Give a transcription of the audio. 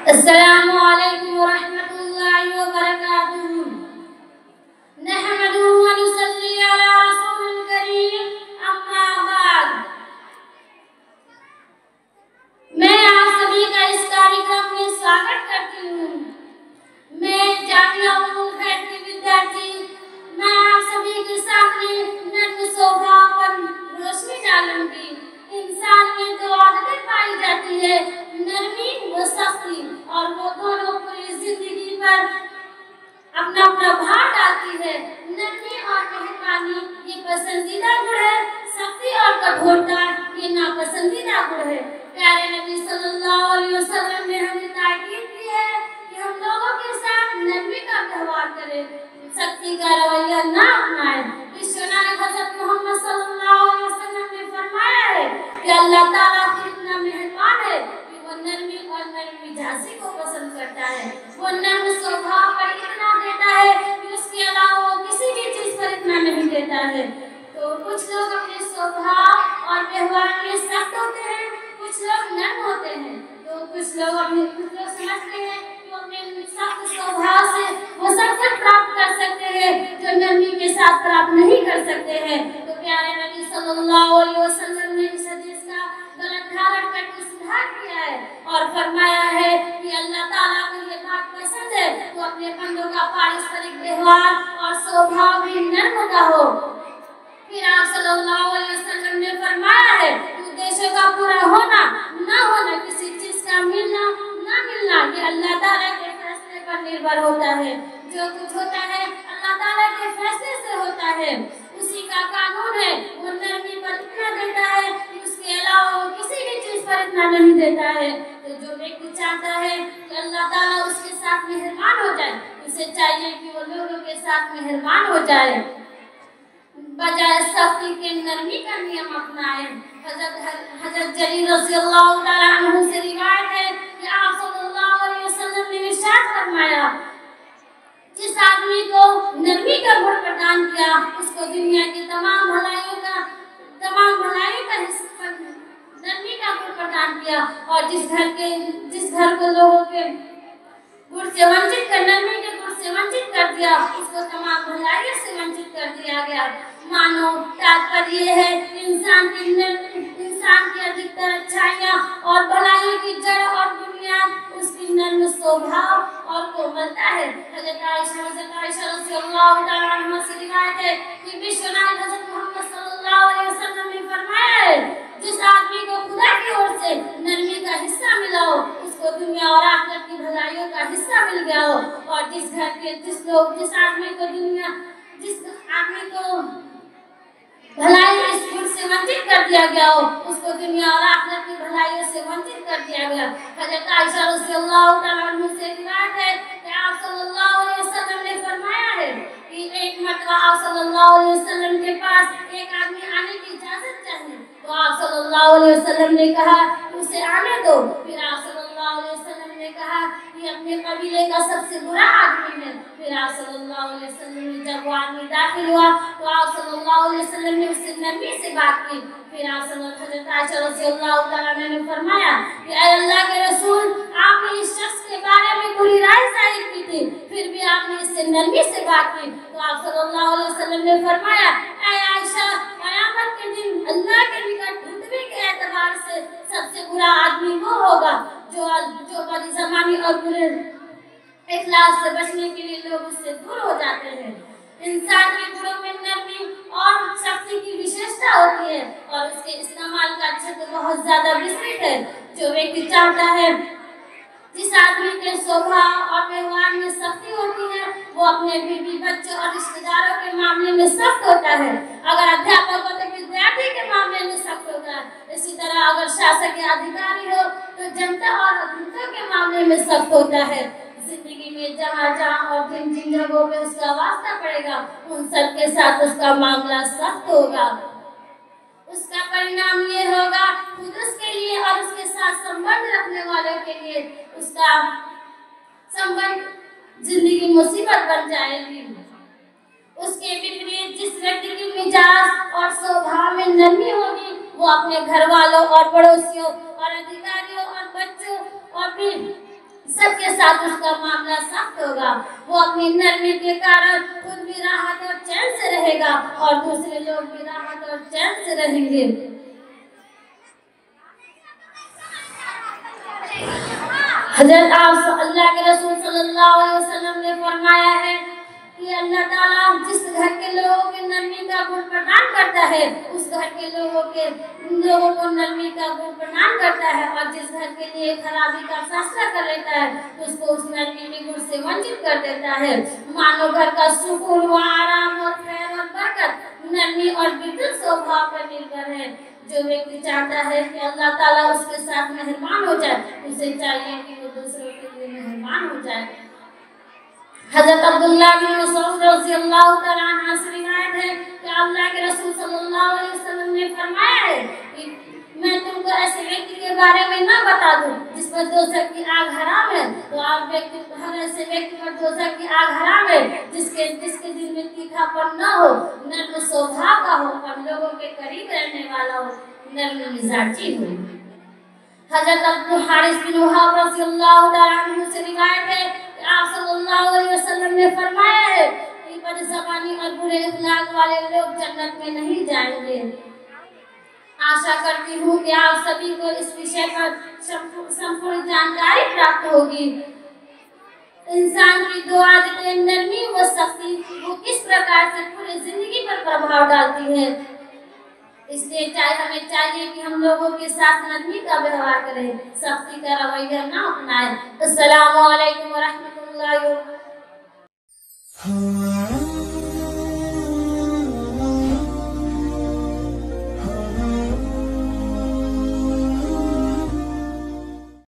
अस्सलामु अलैकुम व रहमतुल्लाहि व बरकातुहू। नहमदुहू व नुसल्ली अला रसूलिल करीम, अम्मा बाद। मैं आप सभी का इस कार्यक्रम में स्वागत करती हूँ। मैं जामिया उम्मुल खैर की विद्यार्थी, मैं आप सभी के सामने नर्म स्वभाव पर रोशनी डालूंगी। इंसान में दो आदतें पाई जाती है, नरमी व सख्ती, और वो दोनों पूरी जिंदगी पर अपना प्रभाव डालती है। नरमी और मेहरबानी ये पसंदीदा गुण है, सख्ती और कठोरता ये नापसंदीदा गुण है। प्यारे नबी सल्लल्लाहु अलैहि वसल्लम ने हमें ताकीद की है कि हम लोगों के साथ नरमी का व्यवहार करें, सख्ती का रवैया ना अपनाएं। विश्वनाथ हज़रत मोहम्मद सल्लल्लाहु अलैहि वसल्लम ने फरमाया है कि अल्लाह ताला इतना मेहरबान है कि वो नरमी और नरम मिजाजी को पसंद करता है। वो नर्म स्वभाव पर इतना देता है कि उसके अलावा वो किसी भी चीज पर इतना नहीं देता है। तो कुछ लोग अपने स्वभाव और व्यवहार में सख्त होते हैं, कुछ लोग नर्म होते हैं। तो कुछ लोग समझते हैं कि अपने सख्त स्वभाव से वो सब कुछ प्राप्त कर सकते हैं जो नरमी के साथ प्राप्त नहीं कर सकते हैं। तो प्यारे नबी सल्लल्लाहु अलैहि वसल्लम ने इस हदीस का गलत धारण करके सुधार किया है और फरमाया है कि अल्लाह ताला को ये बात पसंद है तो अपने बंदों का पारस्परिक व्यवहार और स्वभाव भी नर्म का हो। फिर आप सल्लल्लाहु अलैहि वसल्लम ने फरमाया है कि उद्देश्य का पूरा होना ना होना, किसी चीज का मिलना ना मिलना, ये अल्लाह ताला के फैसले पर निर्भर होता है। जो कुछ होता है अल्लाह ताला के फैसले से होता है, उसी का कानून है। वो नरमी पर इतना देता है कि उसके अलावा वो किसी भी चीज पर इतना नहीं देता है। तो जो व्यक्ति चाहता है कि अल्लाह ताला उसके साथ मेहरबान हो जाए, उसे चाहिए कि वो लोगों के साथ मेहरबान हो जाए, बजाय सख्ती के नरमी का नियम अपनाए। हज़रत जरीर रज़ियल्लाहु ताला अन्हु से रिवायत है कि आप सल्लल्लाहु अलैहि वसल्लम ने इरशाद फरमाया, जिस आदमी को नरमी का गुण प्रदान किया उसको दुनिया की तमाम भलाइयों का हिस्सा नरमी का गुण प्रदान किया, और जिस घर को लोगों के गुण से वंचित कर नरमी के गुण से वंचित कर दिया उसको तमाम भलाइयों से वंचित कर दिया गया। मानो तात्पर्य है इंसान की अधिकतर अच्छाइयाँ और भलाइयों की जड़ और बुनियाद उसकी नर्म स्वभाव और कोमलता है। हज़रत आयशा रज़ियल्लाहु ताला अन्हा से रिवायत है कि विश्वनाथ हज़रत मोहम्मद सल्लल्लाहु अलैहि वसल्लम ने फरमाया है, जिस आदमी को खुदा की ओर से नरमी का हिस्सा मिला हो उसको दुनिया और आखिरत की भलाइयों का हिस्सा मिल गया हो, और जिस आदमी को भलाई इस गुण से वंचित कर दिया गया हो उसको दुनिया और आखिरत की भलाइयों से वंचित कर दिया गया। हज़रत आयशा रज़ियल्लाहु ताला अन्हा से रिवायत है कि आप सल्लल्लाहु अलैहि वसल्लम ने फरमाया है कि एक मर्तबा आप सल्लल्लाहु अलैहि वसल्लम के पास एक आदमी आने की इजाजत चाहिए, तो आप सल्लल्लाहु अलैहि वसल्लम ने कहा कि उसे आने दो। फिर आप सल्लल्लाहु अलैहि वसल्लम ने कहा कि अपने कबीले का सबसे बुरा आदमी है। फिर आप सल्लल्लाहु अलैहि वसल्लम ने जब वो आदमी दाखिल हुआ तो आप सल्लल्लाहु अलैहि वसल्लम ने उससे नरमी से बात की। फिर आप हज़रत आयशा रज़ियल्लाहु ताला अन्हा ने फरमाया कि ऐ अल्लाह के रसूल, आपने इस शख्स के बारे में बुरी राय जाहिर की थी, फिर भी आपने इससे नरमी से बात की। तो आप सल्लल्लाहु अलैहि वसल्लम ने फरमाया, ऐ आयशा, क़यामत के दिन अल्लाह के निकट रुतबे के एतबार से सबसे बुरा आदमी वो होगा जो बदज़मानी और बुरे इखलास से बचने के लिए लोग उससे दूर हो जाते हैं। इंसान के गुणों में नरमी और शक्ति की विशेषता होती है और उसके इस्तेमाल का क्षेत्र बहुत ज्यादा विस्तृत है। जो व्यक्ति चाहता है, जिस आदमी के स्वभाव और व्यवहार में सख्ती होती है वो अपने बीवी बच्चों और रिश्तेदारों के मामले में सख्त होता है। अगर अध्यापक हो तो विद्यार्थी के मामले में सख्त होता है। इसी तरह अगर शासक या अधिकारी हो तो जनता और अभिनेताओं के मामले में सख्त होता है। जिंदगी में जहाँ और जिन जगहों पे उसका वास्ता पड़ेगा उन सब के साथ उसका मामला सख्त होगा। उसका परिणाम ये होगा खुद उसके लिए और उसके साथ संबंध रखने वालों के लिए उसका संबंध जिंदगी मुसीबत बन जाएगी। उसके विपरीत जिस व्यक्ति की मिजाज और स्वभाव में नरमी होगी वो अपने घर वालों और पड़ोसियों और अधिकारियों और बच्चों और भी सबके साथ उसका मामला सख्त होगा। वो अपनी नरमी के कारण खुद भी राहत और चैन से रहेगा और दूसरे लोग भी राहत और चैन से रहेंगे। हजरत अल्लाह के रसूल सल्लल्लाहु अलैहि वसल्लम ने फरमाया है कि अल्लाह ताला जिस घर के लोगों के नरमी का गुण प्रदान करता है उस घर के लोगों को नरमी का गुण प्रदान करता है, और जिस घर के लिए खराबी का फैसला कर लेता है उसको उस नरमी के गुण से वंचित कर देता है। मानो घर का सुकून व आराम और खैर और बरकत नरमी और विद्युत स्वभाव पर निर्भर है। जो व्यक्ति चाहता है कि अल्लाह ताला उसके साथ मेहरबान हो जाए, उसे चाहिए कि वो दूसरों के लिए मेहरबान हो जाए। हज़रत अब्दुल्लाह बिन मसऊद रज़ियल्लाहु तआला अन्हु से रिवायत है कि अल्लाह के रसूल सल्लल्लाहु अलैहि वसल्लम ने फरमाया है कि मैं तुमको ऐसे व्यक्ति के बारे में ना बता दूं जिस पर दोज़ख की आग हराम है, तो आप हर ऐसे व्यक्ति पर दोज़ख की आग हराम है जिसके दिल में तीखापन न हो, नर्म स्वभाव का हो और लोगों के करीब रहने वाला हो, नर्म मिजाजी हो। हज़रत अब्दुल हारिस बिन वहाब रज़ियल्लाहु तआला अन्हु से रिवायत है कि आप सल्लल्लाहु अलैहि वसल्लम ने फरमाया है कि बदज़बानी और बुरे अखलाक वाले लोग जन्नत में नहीं जाएंगे। आशा करती हूँ कि आप सभी को इस विषय पर संपूर्ण जानकारी प्राप्त होगी। इंसान की दो आदतें नरमी व सख्ती वो किस प्रकार से पूरी जिंदगी पर प्रभाव डालती है, इसलिए हमें चाहिए कि हम लोगों के साथ नरमी का व्यवहार करें, सख्ती का रवैया न अपनाएं। अस्सलामु अलैकुम व रहमतुल्लाहि व बरकातहू।